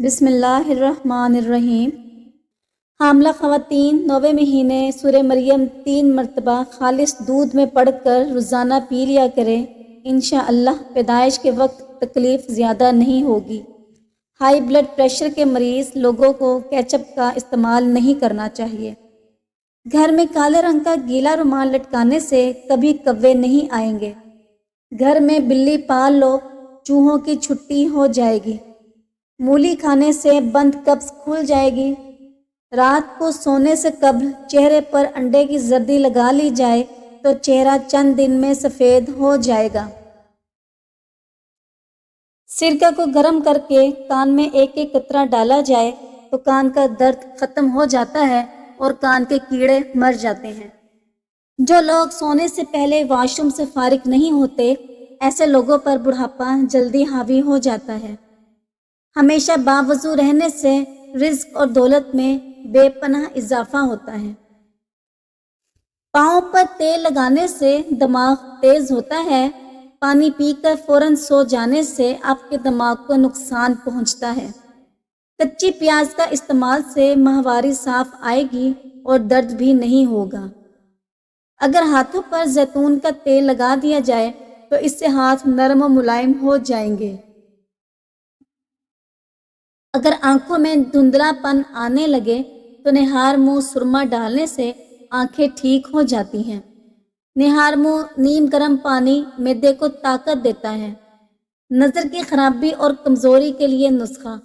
بسم اللہ الرحمن الرحیم۔ حاملہ خواتین 9ویں مہینے سورہ مریم 3 مرتبہ خالص دودھ میں پڑھ کر روزانہ پی لیا کریں، انشاءاللہ پیدائش کے وقت تکلیف زیادہ نہیں ہوگی۔ ہائی بلڈ پریشر کے مریض لوگوں کو کیچپ کا استعمال نہیں کرنا چاہیے۔ گھر میں کالے رنگ کا گیلا رومال لٹکانے سے کبھی کوے نہیں آئیں گے۔ گھر میں بلی پال لو، چوہوں کی چھٹی ہو جائے گی۔ مولی کھانے سے بند قبض کھل جائے گی۔ رات کو سونے سے قبل چہرے پر انڈے کی زردی لگا لی جائے تو چہرہ چند دن میں سفید ہو جائے گا۔ سرکہ کو گرم کر کے کان میں ایک ایک قطرہ ڈالا جائے تو کان کا درد ختم ہو جاتا ہے اور کان کے کیڑے مر جاتے ہیں۔ جو لوگ سونے سے پہلے واش روم سے فارغ نہیں ہوتے، ایسے لوگوں پر بڑھاپا جلدی حاوی ہو جاتا ہے۔ ہمیشہ باوضو رہنے سے رزق اور دولت میں بے پناہ اضافہ ہوتا ہے۔ پاؤں پر تیل لگانے سے دماغ تیز ہوتا ہے۔ پانی پی کر فوراً سو جانے سے آپ کے دماغ کو نقصان پہنچتا ہے۔ کچی پیاز کا استعمال سے ماہواری صاف آئے گی اور درد بھی نہیں ہوگا۔ اگر ہاتھوں پر زیتون کا تیل لگا دیا جائے تو اس سے ہاتھ نرم و ملائم ہو جائیں گے۔ اگر آنکھوں میں دھندلا پن آنے لگے تو نہار منہ سرما ڈالنے سے آنکھیں ٹھیک ہو جاتی ہیں۔ نہار منہ نیم گرم پانی معدے کو طاقت دیتا ہے۔ نظر کی خرابی اور کمزوری کے لیے نسخہ: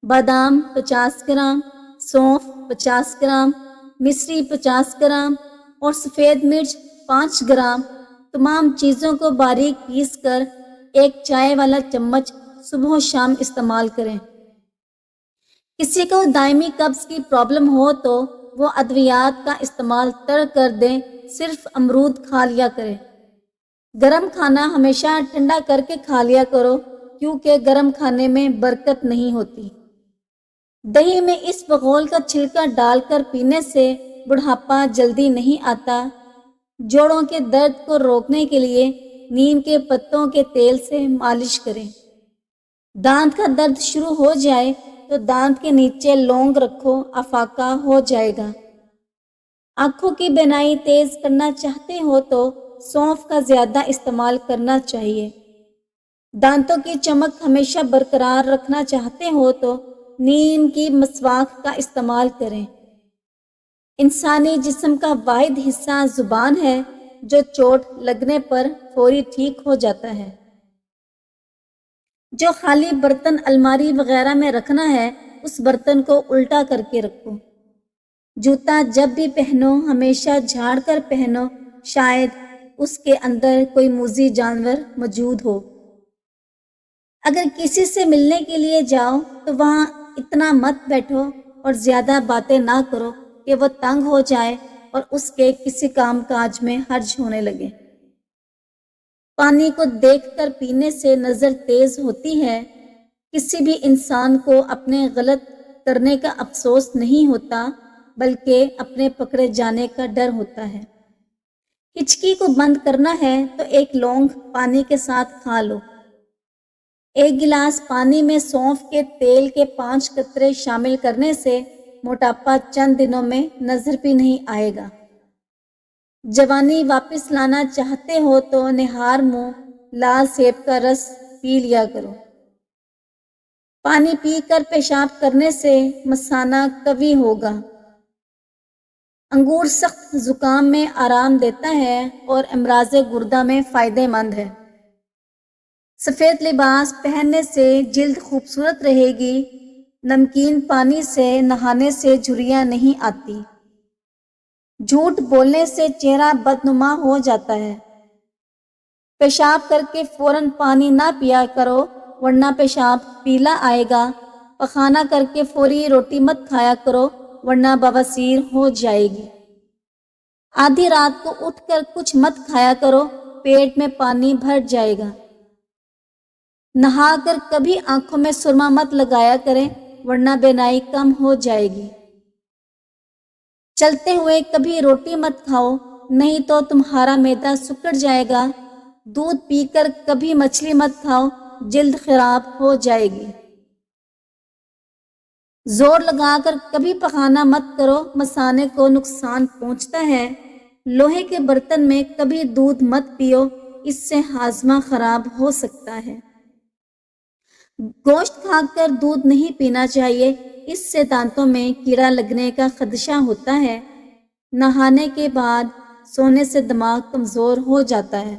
بادام 50 گرام، سونف 50 گرام، مصری 50 گرام اور سفید مرچ 5 گرام، تمام چیزوں کو باریک پیس کر ایک چائے والا چمچ صبح و شام استعمال کریں۔ کسی کو دائمی قبض کی پرابلم ہو تو وہ ادویات کا استعمال ترک کر دیں، صرف امرود کھا لیا کرے۔ گرم کھانا ہمیشہ ٹھنڈا کر کے کھا لیا کرو کیونکہ گرم کھانے میں برکت نہیں ہوتی۔ دہی میں اس بغول کا چھلکا ڈال کر پینے سے بڑھاپا جلدی نہیں آتا۔ جوڑوں کے درد کو روکنے کے لیے نیم کے پتوں کے تیل سے مالش کریں۔ دانت کا درد شروع ہو جائے تو دانت کے نیچے لونگ رکھو، افاقہ ہو جائے گا۔ آنکھوں کی بینائی تیز کرنا چاہتے ہو تو سونف کا زیادہ استعمال کرنا چاہیے۔ دانتوں کی چمک ہمیشہ برقرار رکھنا چاہتے ہو تو نیم کی مسواک کا استعمال کریں۔ انسانی جسم کا واحد حصہ زبان ہے جو چوٹ لگنے پر فوری ٹھیک ہو جاتا ہے۔ جو خالی برتن الماری وغیرہ میں رکھنا ہے اس برتن کو الٹا کر کے رکھو۔ جوتا جب بھی پہنو ہمیشہ جھاڑ کر پہنو، شاید اس کے اندر کوئی موذی جانور موجود ہو۔ اگر کسی سے ملنے کے لیے جاؤ تو وہاں اتنا مت بیٹھو اور زیادہ باتیں نہ کرو کہ وہ تنگ ہو جائے اور اس کے کسی کام کاج میں حرج ہونے لگے۔ پانی کو دیکھ کر پینے سے نظر تیز ہوتی ہے۔ کسی بھی انسان کو اپنے غلط کرنے کا افسوس نہیں ہوتا بلکہ اپنے پکڑے جانے کا ڈر ہوتا ہے۔ ہچکی کو بند کرنا ہے تو ایک لونگ پانی کے ساتھ کھا لو۔ ایک گلاس پانی میں سونف کے تیل کے 5 قطرے شامل کرنے سے موٹاپا چند دنوں میں نظر بھی نہیں آئے گا۔ جوانی واپس لانا چاہتے ہو تو نہار منہ لال سیب کا رس پی لیا کرو۔ پانی پی کر پیشاب کرنے سے مثانہ قوی ہوگا۔ انگور سخت زکام میں آرام دیتا ہے اور امراض گردہ میں فائدہ مند ہے۔ سفید لباس پہننے سے جلد خوبصورت رہے گی۔ نمکین پانی سے نہانے سے جھریاں نہیں آتی۔ جھوٹ بولنے سے چہرہ بدنما ہو جاتا ہے۔ پیشاب کر کے فوراً پانی نہ پیا کرو ورنہ پیشاب پیلا آئے گا۔ پخانہ کر کے فوری روٹی مت کھایا کرو ورنہ بواسیر ہو جائے گی۔ آدھی رات کو اٹھ کر کچھ مت کھایا کرو، پیٹ میں پانی بھر جائے گا۔ نہا کر کبھی آنکھوں میں سرما مت لگایا کریں ورنہ بینائی کم ہو جائے گی۔ چلتے ہوئے کبھی روٹی مت کھاؤ نہیں تو تمہارا معدہ سکڑ جائے گا۔ دودھ پی کر کبھی مچھلی مت کھاؤ، جلد خراب ہو جائے گی۔ زور لگا کر کبھی پکانا مت کرو، مثانے کو نقصان پہنچتا ہے۔ لوہے کے برتن میں کبھی دودھ مت پیو، اس سے ہاضمہ خراب ہو سکتا ہے۔ گوشت کھا کر دودھ نہیں پینا چاہیے، اس سے دانتوں میں کیڑا لگنے کا خدشہ ہوتا ہے۔ نہانے کے بعد سونے سے دماغ کمزور ہو جاتا ہے۔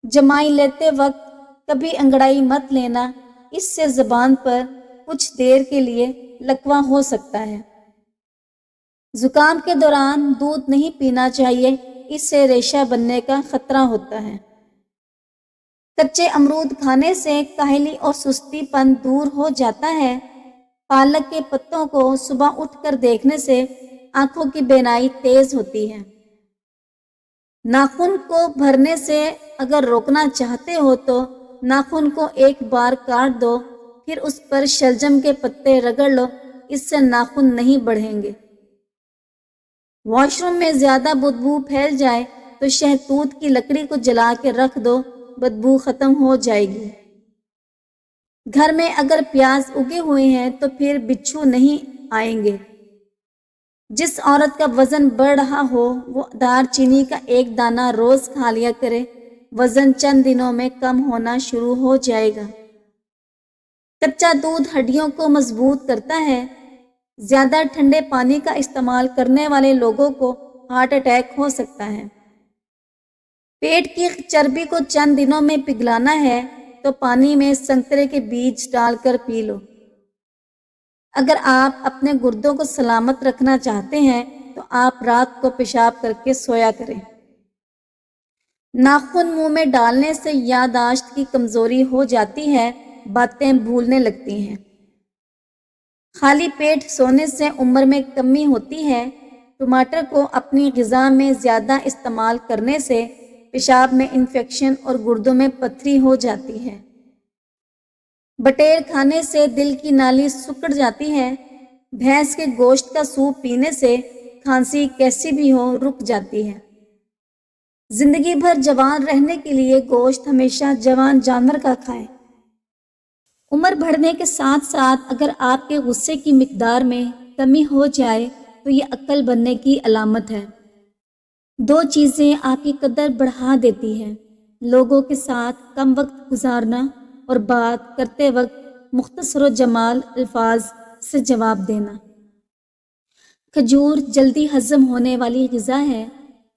جمائی لیتے وقت کبھی انگڑائی مت لینا، اس سے زبان پر کچھ دیر کے لیے لکوہ ہو سکتا ہے۔ زکام کے دوران دودھ نہیں پینا چاہیے، اس سے ریشہ بننے کا خطرہ ہوتا ہے۔ کچے امرود کھانے سے کاہلی اور سستی پن دور ہو جاتا ہے۔ پالک کے پتوں کو صبح اٹھ کر دیکھنے سے آنکھوں کی بینائی تیز ہوتی ہے۔ ناخن کو بھرنے سے اگر روکنا چاہتے ہو تو ناخن کو ایک بار کاٹ دو، پھر اس پر شلجم کے پتے رگڑ لو، اس سے ناخن نہیں بڑھیں گے۔ واش روم میں زیادہ بدبو پھیل جائے تو شہتوت کی لکڑی کو جلا کے رکھ دو، بدبو ختم ہو جائے گی۔ گھر میں اگر پیاز اگے ہوئے ہیں تو پھر بچھو نہیں آئیں گے۔ جس عورت کا وزن بڑھ رہا ہو وہ دار چینی کا ایک دانہ روز کھا لیا کرے، وزن چند دنوں میں کم ہونا شروع ہو جائے گا۔ کچا دودھ ہڈیوں کو مضبوط کرتا ہے۔ زیادہ ٹھنڈے پانی کا استعمال کرنے والے لوگوں کو ہارٹ اٹیک ہو سکتا ہے۔ پیٹ کی چربی کو چند دنوں میں پگھلانا ہے تو پانی میں سنترے کے بیج ڈال کر پی لو۔ اگر آپ اپنے گردوں کو سلامت رکھنا چاہتے ہیں تو آپ رات کو پیشاب کر کے سویا کریں۔ ناخن منہ میں ڈالنے سے یادداشت کی کمزوری ہو جاتی ہے، باتیں بھولنے لگتی ہیں۔ خالی پیٹ سونے سے عمر میں کمی ہوتی ہے۔ ٹماٹر کو اپنی غذا میں زیادہ استعمال کرنے سے پیشاب میں انفیکشن اور گردوں میں پتھری ہو جاتی ہے۔ بٹیر کھانے سے دل کی نالی سکڑ جاتی ہے۔ بھینس کے گوشت کا سوپ پینے سے کھانسی کیسی بھی ہو رک جاتی ہے۔ زندگی بھر جوان رہنے کے لیے گوشت ہمیشہ جوان جانور کا کھائیں۔ عمر بڑھنے کے ساتھ ساتھ اگر آپ کے غصے کی مقدار میں کمی ہو جائے تو یہ عقل بننے کی علامت ہے۔ دو چیزیں آپ کی قدر بڑھا دیتی ہیں: لوگوں کے ساتھ کم وقت گزارنا اور بات کرتے وقت مختصر و جمال الفاظ سے جواب دینا۔ کھجور جلدی ہضم ہونے والی غذا ہے،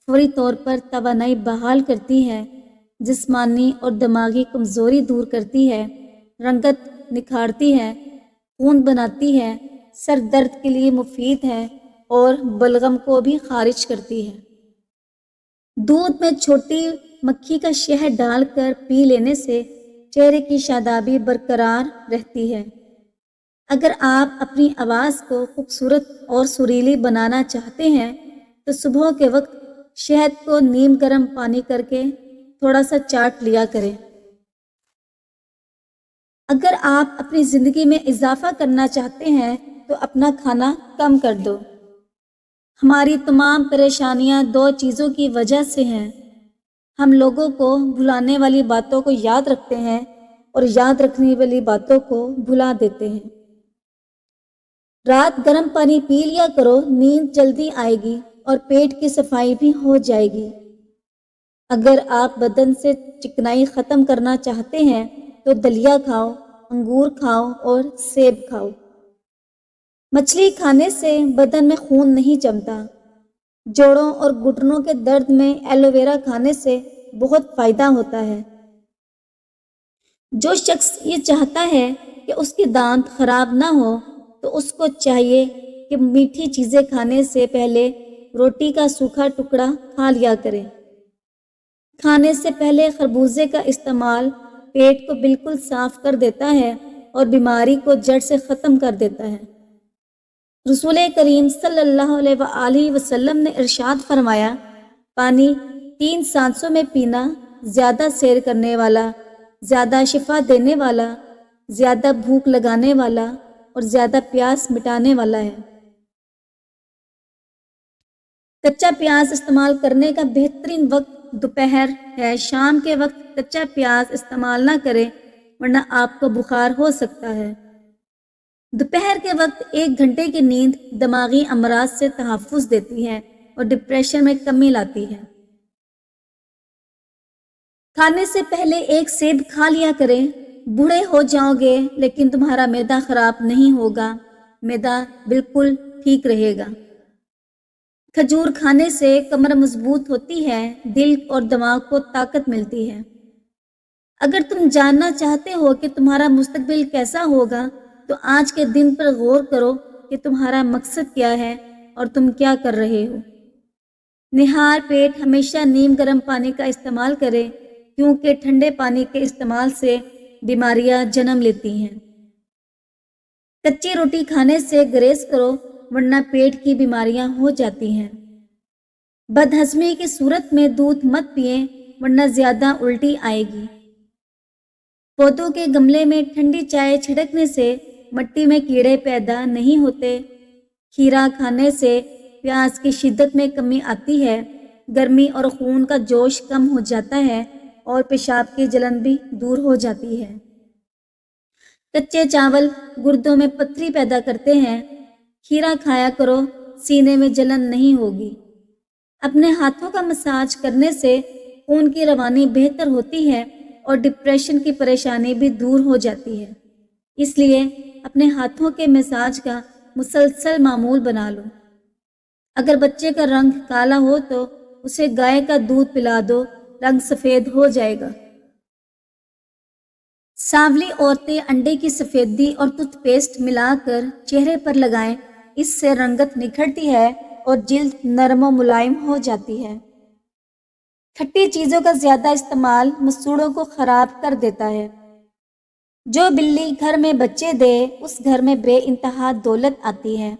فوری طور پر توانائی بحال کرتی ہے، جسمانی اور دماغی کمزوری دور کرتی ہے، رنگت نکھارتی ہے، خون بناتی ہے، سر درد کے لیے مفید ہے اور بلغم کو بھی خارج کرتی ہے۔ دودھ میں چھوٹی مکھی کا شہد ڈال کر پی لینے سے چہرے کی شادابی برقرار رہتی ہے۔ اگر آپ اپنی آواز کو خوبصورت اور سریلی بنانا چاہتے ہیں تو صبح کے وقت شہد کو نیم گرم پانی کر کے تھوڑا سا چاٹ لیا کریں۔ اگر آپ اپنی زندگی میں اضافہ کرنا چاہتے ہیں تو اپنا کھانا کم کر دو۔ ہماری تمام پریشانیاں دو چیزوں کی وجہ سے ہیں: ہم لوگوں کو بھلانے والی باتوں کو یاد رکھتے ہیں اور یاد رکھنے والی باتوں کو بھلا دیتے ہیں۔ رات گرم پانی پی لیا کرو، نیند جلدی آئے گی اور پیٹ کی صفائی بھی ہو جائے گی۔ اگر آپ بدن سے چکنائی ختم کرنا چاہتے ہیں تو دلیا کھاؤ، انگور کھاؤ اور سیب کھاؤ۔ مچھلی کھانے سے بدن میں خون نہیں جمتا۔ جوڑوں اور گھٹنوں کے درد میں ایلو ویرا کھانے سے بہت فائدہ ہوتا ہے۔ جو شخص یہ چاہتا ہے کہ اس کے دانت خراب نہ ہو تو اس کو چاہیے کہ میٹھی چیزیں کھانے سے پہلے روٹی کا سوکھا ٹکڑا کھا لیا کرے۔ کھانے سے پہلے خربوزے کا استعمال پیٹ کو بالکل صاف کر دیتا ہے اور بیماری کو جڑ سے ختم کر دیتا ہے۔ رسول کریم صلی اللہ علیہ وآلہ وسلم نے ارشاد فرمایا، پانی 3 سانسوں میں پینا زیادہ سیر کرنے والا، زیادہ شفا دینے والا، زیادہ بھوک لگانے والا اور زیادہ پیاس مٹانے والا ہے۔ کچا پیاز استعمال کرنے کا بہترین وقت دوپہر ہے۔ شام کے وقت کچا پیاز استعمال نہ کریں ورنہ آپ کو بخار ہو سکتا ہے۔ دوپہر کے وقت 1 گھنٹے کی نیند دماغی امراض سے تحفظ دیتی ہے اور ڈپریشن میں کمی لاتی ہے۔ کھانے سے پہلے 1 سیب کھا لیا کریں۔ بوڑھے ہو جاؤ گے لیکن تمہارا معدہ خراب نہیں ہوگا، معدہ بالکل ٹھیک رہے گا۔ کھجور کھانے سے کمر مضبوط ہوتی ہے، دل اور دماغ کو طاقت ملتی ہے۔ اگر تم جاننا چاہتے ہو کہ تمہارا مستقبل کیسا ہوگا تو آج کے دن پر غور کرو کہ تمہارا مقصد کیا ہے اور تم کیا کر رہے ہو۔ نہار پیٹ ہمیشہ نیم گرم پانی کا استعمال کریں کیونکہ ٹھنڈے پانی کے استعمال سے بیماریاں جنم لیتی ہیں۔ کچی روٹی کھانے سے گریز کرو ورنہ پیٹ کی بیماریاں ہو جاتی ہیں۔ بد ہضمی کی صورت میں دودھ مت پئیں ورنہ زیادہ الٹی آئے گی۔ پودوں کے گملے میں ٹھنڈی چائے چھڑکنے سے مٹی میں کیڑے پیدا نہیں ہوتے۔ کھیرا کھانے سے پیاس کی شدت میں کمی آتی ہے، گرمی اور خون کا جوش کم ہو جاتا ہے اور پیشاب کی جلن بھی دور ہو جاتی ہے۔ کچے چاول گردوں میں پتھری پیدا کرتے ہیں، کھیرا کھایا کرو، سینے میں جلن نہیں ہوگی۔ اپنے ہاتھوں کا مساج کرنے سے خون کی روانی بہتر ہوتی ہے اور ڈپریشن کی پریشانی بھی دور ہو جاتی ہے۔ اس لیے اپنے ہاتھوں کے مساج کا مسلسل معمول بنا لو۔ اگر بچے کا رنگ کالا ہو تو اسے گائے کا دودھ پلا دو، رنگ سفید ہو جائے گا۔ سانولی عورتیں انڈے کی سفیدی اور ٹوتھ پیسٹ ملا کر چہرے پر لگائیں، اس سے رنگت نکھرتی ہے اور جلد نرم و ملائم ہو جاتی ہے۔ کھٹی چیزوں کا زیادہ استعمال مسوڑوں کو خراب کر دیتا ہے۔ جو بلی گھر میں بچے دے اس گھر میں بے انتہا دولت آتی ہے۔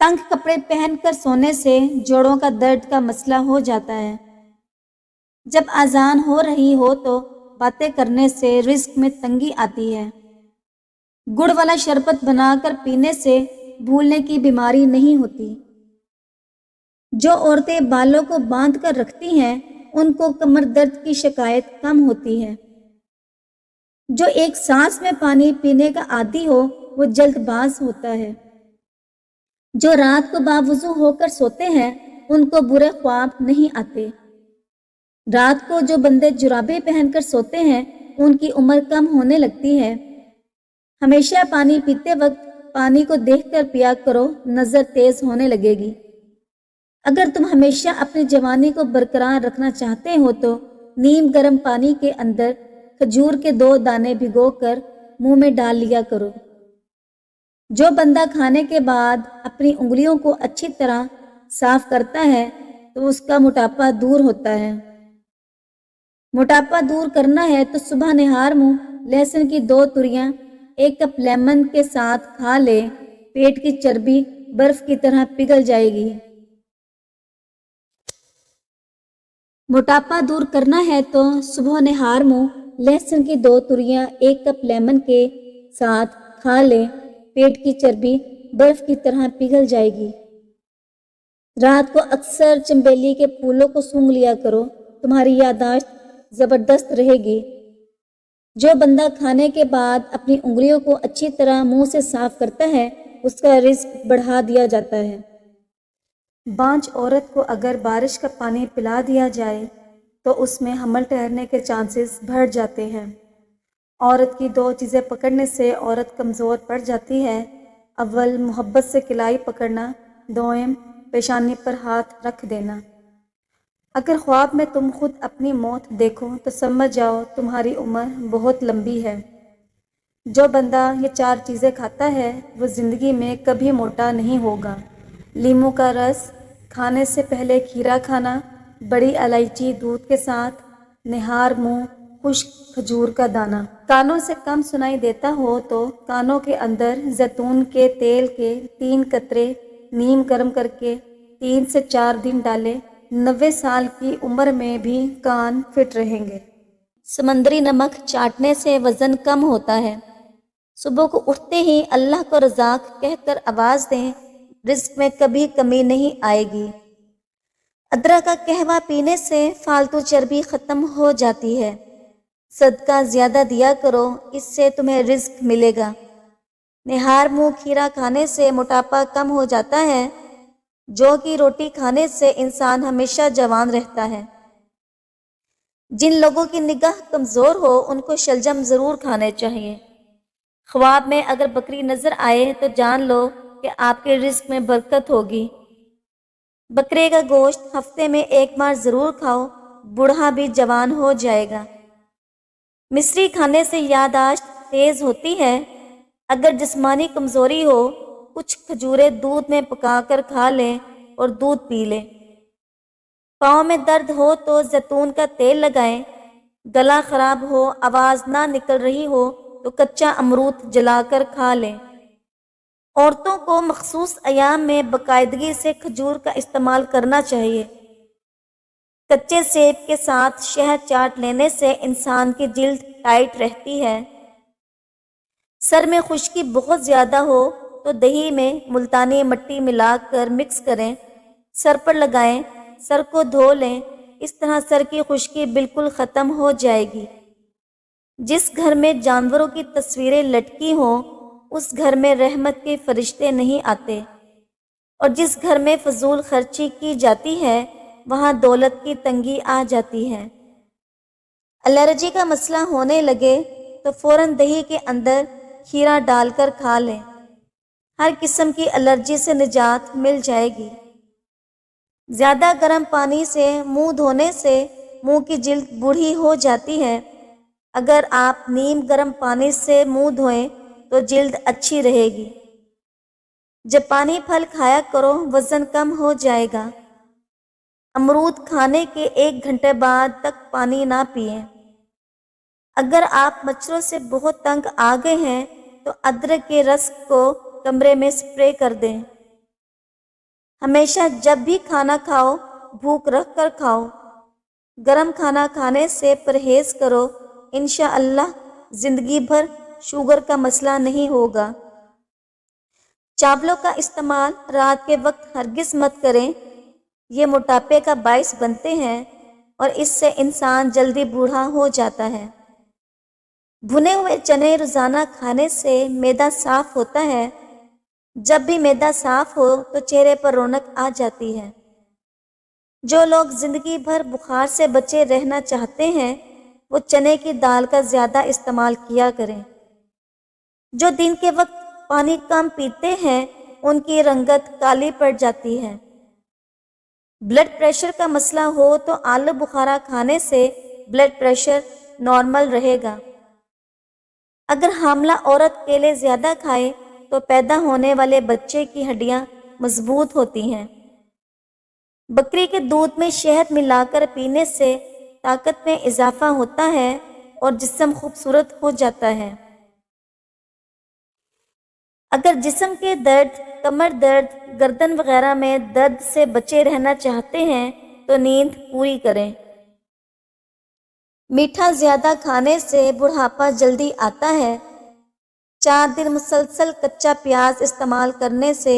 تنگ کپڑے پہن کر سونے سے جوڑوں کا درد کا مسئلہ ہو جاتا ہے۔ جب اذان ہو رہی ہو تو باتیں کرنے سے رزق میں تنگی آتی ہے۔ گڑ والا شربت بنا کر پینے سے بھولنے کی بیماری نہیں ہوتی۔ جو عورتیں بالوں کو باندھ کر رکھتی ہیں ان کو کمر درد کی شکایت کم ہوتی ہے۔ جو ایک سانس میں پانی پینے کا عادی ہو وہ جلد باز ہوتا ہے۔ جو رات کو باوضو ہو کر سوتے ہیں ان کو برے خواب نہیں آتے۔ رات کو جو بندے جرابیں پہن کر سوتے ہیں ان کی عمر کم ہونے لگتی ہے۔ ہمیشہ پانی پیتے وقت پانی کو دیکھ کر پیا کرو، نظر تیز ہونے لگے گی۔ اگر تم ہمیشہ اپنی جوانی کو برقرار رکھنا چاہتے ہو تو نیم گرم پانی کے اندر کھجور کے 2 دانے بھگو کر منہ میں ڈال لیا کرو۔ جو بندہ کھانے کے بعد اپنی انگلیوں کو اچھی طرح صاف کرتا ہے تو اس کا موٹاپا دور ہوتا ہے۔ موٹاپا دور کرنا ہے تو صبح نہار منہ لہسن کی 2 تریاں 1 کپ لیمن کے ساتھ کھا لے، پیٹ کی چربی برف کی طرح پگھل جائے گی۔ موٹاپا دور کرنا ہے تو صبح نہار منہ لہسن کی 2 تریاں 1 کپ لیمن کے ساتھ کھا لے، پیٹ کی چربی برف کی طرح پگھل جائے گی۔ رات کو اکثر چنبیلی کے پھولوں کو سونگھ لیا کرو، تمہاری یادداشت زبردست رہے گی۔ جو بندہ کھانے کے بعد اپنی انگلیوں کو اچھی طرح منہ سے صاف کرتا ہے اس کا رزق بڑھا دیا جاتا ہے۔ بانجھ عورت کو اگر بارش کا پانی پلا دیا جائے تو اس میں حمل ٹھہرنے کے چانسز بڑھ جاتے ہیں۔ عورت کی 2 چیزیں پکڑنے سے عورت کمزور پڑ جاتی ہے۔ اول محبت سے کلائی پکڑنا، دوم پیشانی پر ہاتھ رکھ دینا۔ اگر خواب میں تم خود اپنی موت دیکھو تو سمجھ جاؤ تمہاری عمر بہت لمبی ہے۔ جو بندہ یہ 4 چیزیں کھاتا ہے وہ زندگی میں کبھی موٹا نہیں ہوگا۔ لیموں کا رس، کھانے سے پہلے کھیرا کھانا، بڑی الائچی دودھ کے ساتھ، نہار منہ خشک کھجور کا دانہ۔ کانوں سے کم سنائی دیتا ہو تو کانوں کے اندر زیتون کے تیل کے 3 قطرے نیم گرم کر کے 3 سے 4 دن ڈالیں، 90 سال کی عمر میں بھی کان فٹ رہیں گے۔ سمندری نمک چاٹنے سے وزن کم ہوتا ہے۔ صبح کو اٹھتے ہی اللہ کو رزاق کہہ کر آواز دیں، رزق میں کبھی کمی نہیں آئے گی۔ ادرک کا قہوہ پینے سے فالتو چربی ختم ہو جاتی ہے۔ صدقہ زیادہ دیا کرو، اس سے تمہیں رزق ملے گا۔ نہار منہ کھیرا کھانے سے موٹاپا کم ہو جاتا ہے، جو کی روٹی کھانے سے انسان ہمیشہ جوان رہتا ہے۔ جن لوگوں کی نگاہ کمزور ہو ان کو شلجم ضرور کھانے چاہیے۔ خواب میں اگر بکری نظر آئے تو جان لو کہ آپ کے رزق میں برکت ہوگی۔ بکرے کا گوشت ہفتے میں ایک بار ضرور کھاؤ، بوڑھا بھی جوان ہو جائے گا۔ مصری کھانے سے یادداشت تیز ہوتی ہے۔ اگر جسمانی کمزوری ہو، کچھ کھجوریں دودھ میں پکا کر کھا لیں اور دودھ پی لیں۔ پاؤں میں درد ہو تو زیتون کا تیل لگائیں۔ گلا خراب ہو، آواز نہ نکل رہی ہو تو کچا امرود جلا کر کھا لیں۔ عورتوں کو مخصوص ایام میں باقاعدگی سے کھجور کا استعمال کرنا چاہیے۔ کچے سیب کے ساتھ شہد چاٹ لینے سے انسان کی جلد ٹائٹ رہتی ہے۔ سر میں خشکی بہت زیادہ ہو تو دہی میں ملتانی مٹی ملا کر مکس کریں، سر پر لگائیں، سر کو دھو لیں۔ اس طرح سر کی خشکی بالکل ختم ہو جائے گی۔ جس گھر میں جانوروں کی تصویریں لٹکی ہوں اس گھر میں رحمت کے فرشتے نہیں آتے، اور جس گھر میں فضول خرچی کی جاتی ہے وہاں دولت کی تنگی آ جاتی ہے۔ الرجی کا مسئلہ ہونے لگے تو فوراً دہی کے اندر کھیرا ڈال کر کھا لیں، ہر قسم کی الرجی سے نجات مل جائے گی۔ زیادہ گرم پانی سے منہ دھونے سے منہ کی جلد بوڑھی ہو جاتی ہے۔ اگر آپ نیم گرم پانی سے منہ دھوئیں تو جلد اچھی رہے گی۔ جب پانی پھل کھایا کرو وزن کم ہو جائے گا۔ امرود کھانے کے 1 گھنٹے بعد تک پانی نہ پئیں۔ اگر آپ مچھروں سے بہت تنگ آ گئے ہیں تو ادرک کے رس کو کمرے میں سپرے کر دیں۔ ہمیشہ جب بھی کھانا کھاؤ بھوک رکھ کر کھاؤ۔ گرم کھانا کھانے سے پرہیز کرو، انشاءاللہ زندگی بھر شوگر کا مسئلہ نہیں ہوگا۔ چاولوں کا استعمال رات کے وقت ہرگز مت کریں، یہ موٹاپے کا باعث بنتے ہیں اور اس سے انسان جلدی بوڑھا ہو جاتا ہے۔ بھنے ہوئے چنے روزانہ کھانے سے معدہ صاف ہوتا ہے۔ جب بھی معدہ صاف ہو تو چہرے پر رونق آ جاتی ہے۔ جو لوگ زندگی بھر بخار سے بچے رہنا چاہتے ہیں وہ چنے کی دال کا زیادہ استعمال کیا کریں۔ جو دن کے وقت پانی کم پیتے ہیں ان کی رنگت کالی پڑ جاتی ہے۔ بلڈ پریشر کا مسئلہ ہو تو آلو بخارا کھانے سے بلڈ پریشر نارمل رہے گا۔ اگر حاملہ عورت کیلے زیادہ کھائے تو پیدا ہونے والے بچے کی ہڈیاں مضبوط ہوتی ہیں۔ بکری کے دودھ میں شہد ملا کر پینے سے طاقت میں اضافہ ہوتا ہے اور جسم خوبصورت ہو جاتا ہے۔ اگر جسم کے درد، کمر درد، گردن وغیرہ میں درد سے بچے رہنا چاہتے ہیں تو نیند پوری کریں۔ میٹھا زیادہ کھانے سے بڑھاپا جلدی آتا ہے۔ 4 دن مسلسل کچا پیاز استعمال کرنے سے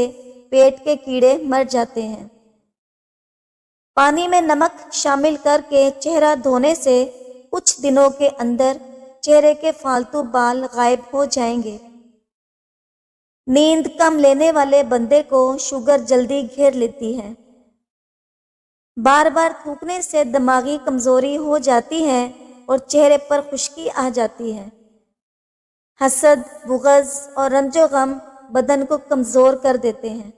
پیٹ کے کیڑے مر جاتے ہیں۔ پانی میں نمک شامل کر کے چہرہ دھونے سے کچھ دنوں کے اندر چہرے کے فالتو بال غائب ہو جائیں گے۔ نیند کم لینے والے بندے کو شوگر جلدی گھیر لیتی ہے۔ بار بار تھوکنے سے دماغی کمزوری ہو جاتی ہے اور چہرے پر خشکی آ جاتی ہے۔ حسد، بغض اور رنج و غم بدن کو کمزور کر دیتے ہیں۔